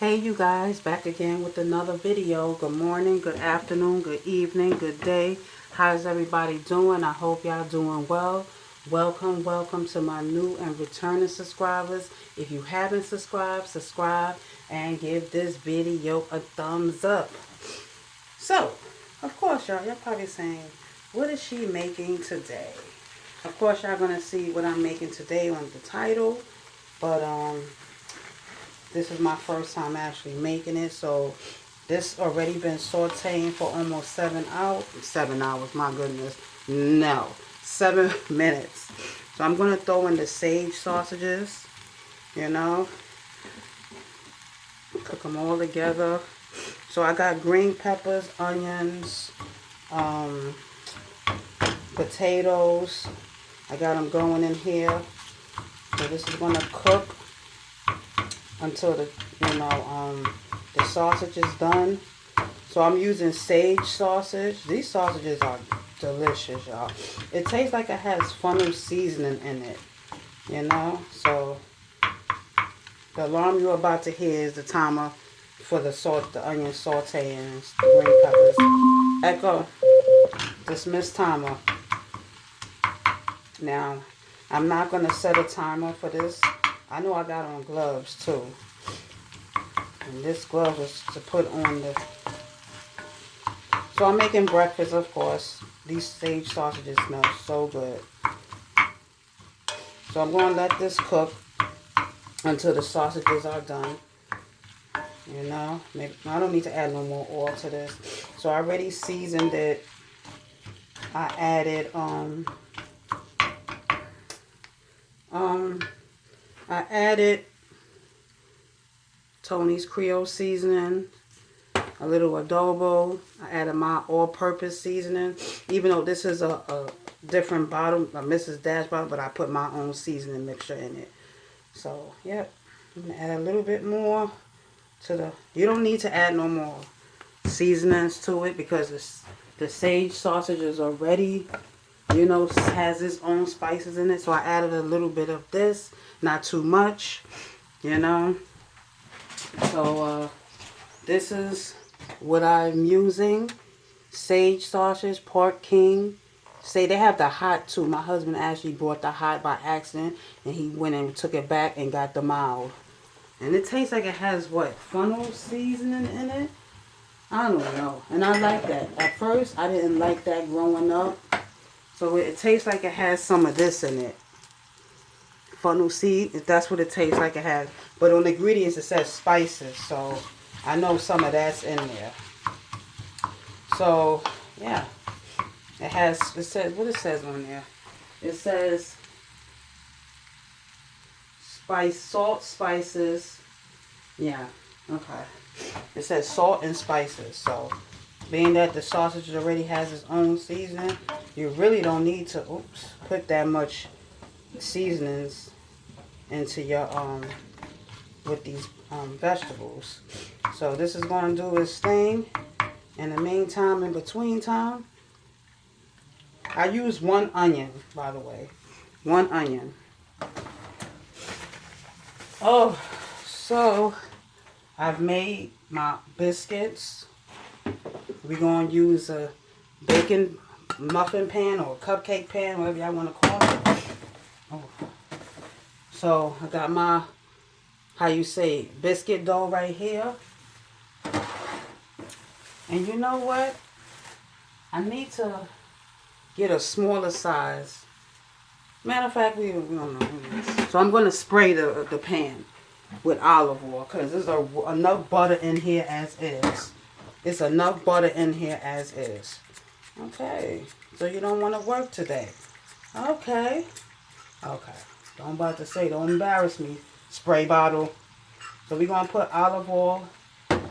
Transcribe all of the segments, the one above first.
Hey you guys, back again with another video. Good morning, good afternoon, good evening, good day. How's everybody doing? I hope y'all doing well. Welcome to my new and returning subscribers. If you haven't subscribed, subscribe and give this video a thumbs up. So, of course y'all probably saying, what is she making today? Of course y'all gonna see what I'm making today on the title, but this is my first time actually making it, so this already been sauteing for almost 7 hours. 7 hours, my goodness. No, 7 minutes. So I'm going to throw in the sage sausages, cook them all together. So I got green peppers, onions, potatoes. I got them going in here. So this is going to cook until the sausage is done. So I'm using sage sausage. These sausages are delicious, y'all. It tastes like it has funnel seasoning in it, So the alarm you're about to hear is the timer for the onion saute and the green peppers. Echo, dismiss timer. Now, I'm not going to set a timer for this. I know I got on gloves too. And this glove is to put on the... So I'm making breakfast, of course. These sage sausages smell so good. So I'm going to let this cook until the sausages are done. Maybe I don't need to add no more oil to this. So I already seasoned it. I added Tony's Creole seasoning, a little adobo. I added my all-purpose seasoning. Even though this is a different bottle, a Mrs. Dash bottle, but I put my own seasoning mixture in it. So, yep. I'm going to add a little bit more to the... You don't need to add no more seasonings to it because the sage sausage is already, has its own spices in it. So I added a little bit of this, not too much, So, this is what I'm using. Sage sausage, pork king. Say they have the hot too. My husband actually bought the hot by accident. And he went and took it back and got the mild. And it tastes like it has, what, funnel seasoning in it? I don't know. And I like that. At first, I didn't like that growing up. So it tastes like it has some of this in it. Funnel seed, if that's what it tastes like it has. But on the ingredients it says spices, so I know some of that's in there. So yeah, it says what it says on there. It says salt, spices. Yeah, okay. It says salt and spices. So being that the sausage already has its own seasoning, you really don't need to put that much seasonings into your with these vegetables. So this is going to do its thing. In the meantime, in between time, I use 1 onion, by the way. 1 onion. Oh, so I've made my biscuits. We're going to use a bacon muffin pan or a cupcake pan, whatever y'all want to call it. Oh. So I got my, biscuit dough right here. And you know what? I need to get a smaller size. Matter of fact, we don't know. So I'm going to spray the pan with olive oil because there's enough butter in here as is. It's enough butter in here as is. Okay. So you don't want to work today. Okay. Okay. Don't about to say, don't embarrass me. Spray bottle. So we're going to put olive oil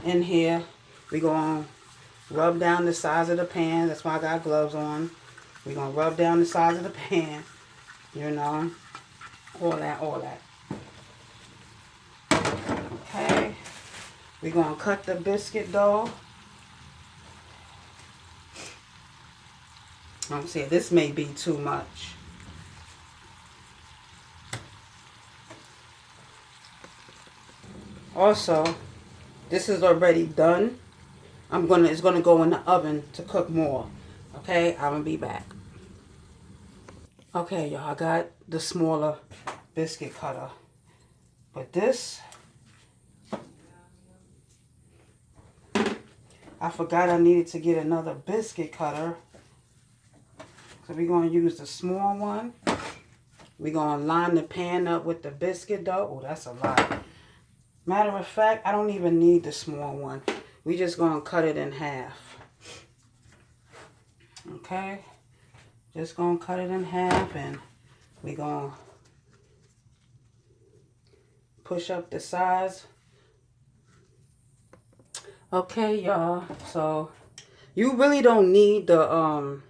in here. We're going to rub down the sides of the pan. That's why I got gloves on. We're going to rub down the sides of the pan. All that. Okay. We're going to cut the biscuit dough. I'm saying this may be too much. Also, This is already done. It's gonna go in the oven to cook more. Okay, I'm gonna be back. Okay, y'all, I got the smaller biscuit cutter. But this, I forgot I needed to get another biscuit cutter. So we're gonna use the small one. We're gonna line the pan up with the biscuit dough. Oh, that's a lot. Matter of fact, I don't even need the small one. We just gonna cut it in half. Okay, just gonna cut it in half, and we gonna push up the sides. Okay, y'all. So you really don't need the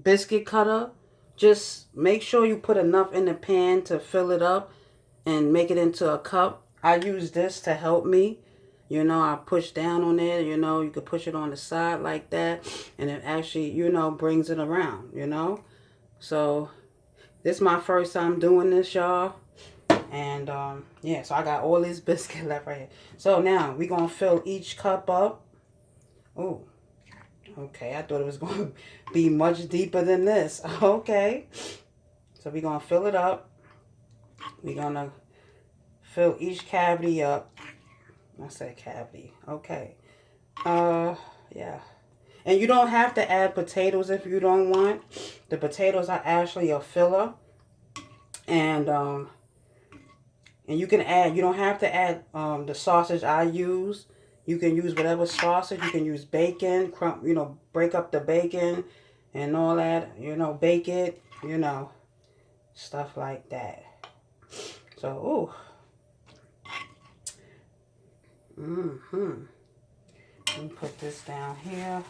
biscuit cutter. Just make sure you put enough in the pan to fill it up and make it into a cup. I use this to help me. You know, I push down on it. You know, you could push it on the side like that, and it actually, you know, brings it around, you know. So this is my first time doing this, y'all. And yeah, so I got all this biscuit left right here. So now we're gonna fill each cup up. Oh, okay, I thought it was gonna be much deeper than this. Okay, so we're gonna fill it up. We're gonna fill each cavity up. I said cavity. Okay. Yeah. And you don't have to add potatoes if you don't want. The potatoes are actually a filler. And you can add, you don't have to add the sausage I use. You can use whatever sausage. You can use bacon, you know, break up the bacon and all that, you know, bake it, you know, stuff like that. So, ooh. Let me put this down here.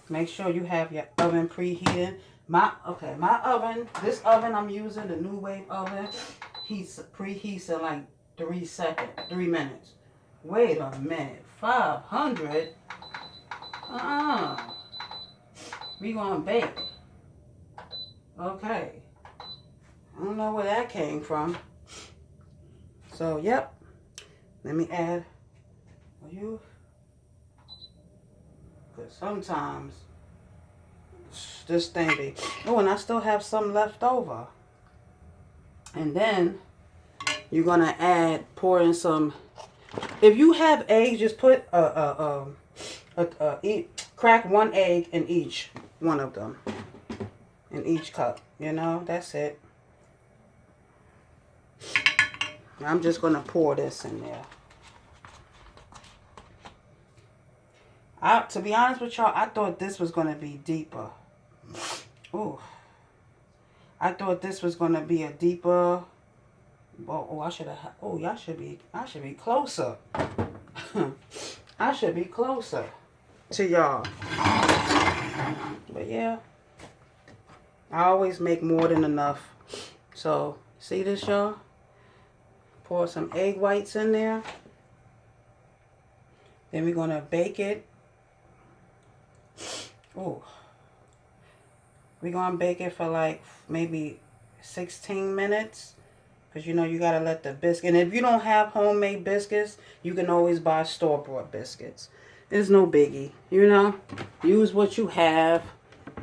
Make sure you have your oven preheated. My oven, this oven I'm using, the New Wave oven, preheats in like 3 minutes. Wait a minute, 500? We gonna bake. Okay. I don't know where that came from. So, yep. Let me add you. Because sometimes this thing be... Oh, and I still have some left over. And then you're going to pour in some... If you have eggs, just put crack 1 egg in each one of them. In each cup. You know, that's it. I'm just going to pour this in there. To be honest with y'all, I thought this was going to be deeper. Ooh. I thought this was going to be a deeper... Oh, I should have... Oh, I should be closer. I should be closer to y'all. But yeah. I always make more than enough. So, see this, y'all? Pour some egg whites in there. Then we're going to bake it. Oh. We're going to bake it for like maybe 16 minutes. Because, you know, you got to let the biscuit... And if you don't have homemade biscuits, you can always buy store-bought biscuits. It's no biggie, you know. Use what you have.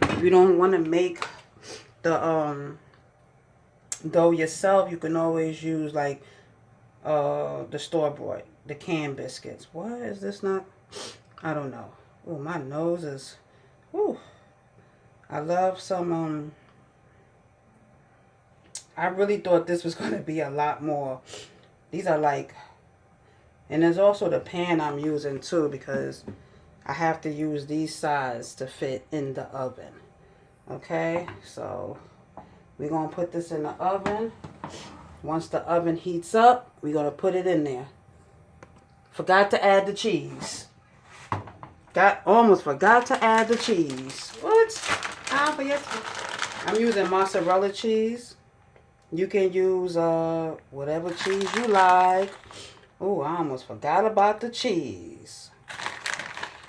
If you don't want to make the dough yourself, you can always use, like, the store-bought, the canned biscuits. What is this not? I don't know. Oh, my nose is... Whew. I love some, I really thought this was going to be a lot more. These are like, and there's also the pan I'm using too, because I have to use these sides to fit in the oven. Okay, so we're going to put this in the oven. Once the oven heats up, we're going to put it in there. Forgot to add the cheese. Almost forgot to add the cheese. What? I'm using mozzarella cheese. You can use whatever cheese you like. Oh, I almost forgot about the cheese.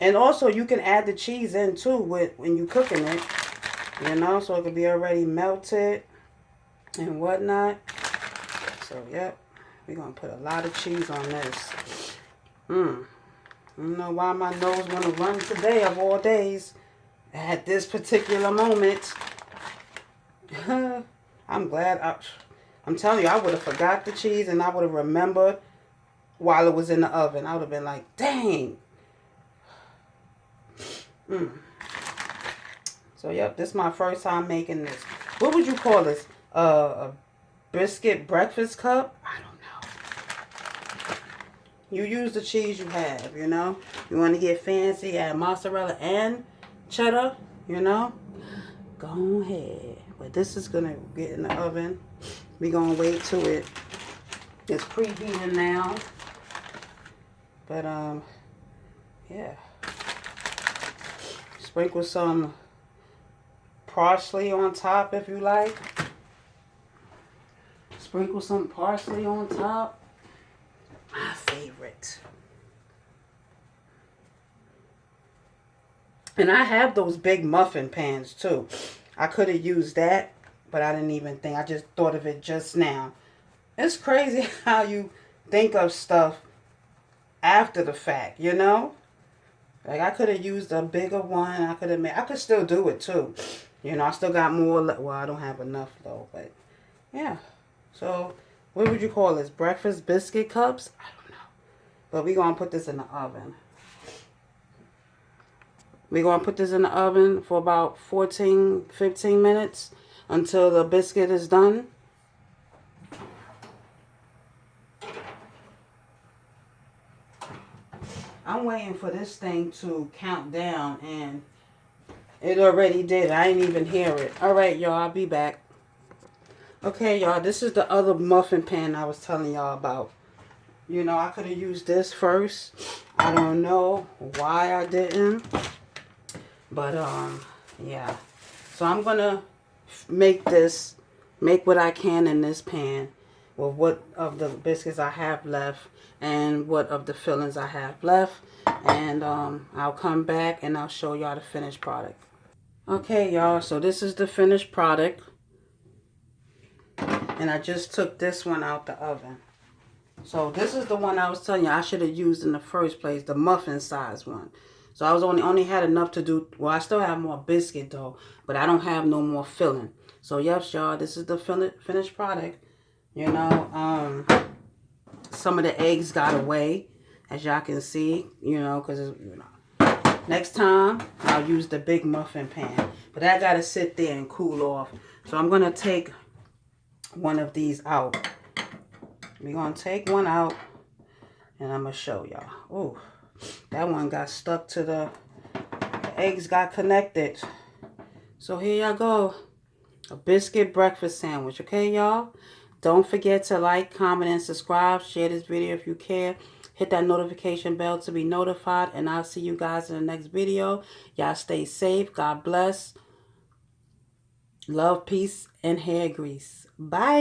And also, you can add the cheese in too when you're cooking it. You know, so it can be already melted and whatnot. So, yep. We're going to put a lot of cheese on this. I don't know why my nose want to run today of all days. At this particular moment. I'm glad. I'm telling you, I would have forgot the cheese and I would have remembered while it was in the oven. I would have been like, dang. So, yep, this is my first time making this. What would you call this? A biscuit breakfast cup? I don't know. You use the cheese you have, you know. You want to get fancy, add mozzarella and cheddar, you know. Go ahead. But this is going to get in the oven. We're going to wait till it's preheating now. But, yeah. Sprinkle some parsley on top if you like. Sprinkle some parsley on top. My favorite. And I have those big muffin pans too. I could have used that, but I didn't even think. I just thought of it just now. It's crazy how you think of stuff after the fact, you know? Like, I could have used a bigger one. I could still do it too. You know, I still got more. Well, I don't have enough though, but yeah. So, what would you call this? Breakfast biscuit cups? I don't know. But we're going to put this in the oven. We're going to put this in the oven for about 15 minutes until the biscuit is done. I'm waiting for this thing to count down, and it already did. I didn't even hear it. All right, y'all, I'll be back. Okay, y'all, this is the other muffin pan I was telling y'all about. You know, I could have used this first. I don't know why I didn't. But, yeah. So I'm going to make what I can in this pan with what of the biscuits I have left and what of the fillings I have left. And I'll come back and I'll show y'all the finished product. Okay, y'all, so this is the finished product. And I just took this one out the oven. So this is the one I was telling you I should have used in the first place, the muffin size one. So I was only had enough to do, well, I still have more biscuit though, but I don't have no more filling. So yes, y'all, this is the finished product. You know, some of the eggs got away, as y'all can see, you know, because, you know, next time I'll use the big muffin pan. But I got to sit there and cool off. So I'm going to take one of these out. We're going to take one out and I'm going to show y'all. Oh, that one got stuck to the eggs got connected. So here y'all go. A biscuit breakfast sandwich. Okay, y'all? Don't forget to like, comment, and subscribe. Share this video if you care. Hit that notification bell to be notified. And I'll see you guys in the next video. Y'all stay safe. God bless. Love, peace, and hair grease. Bye.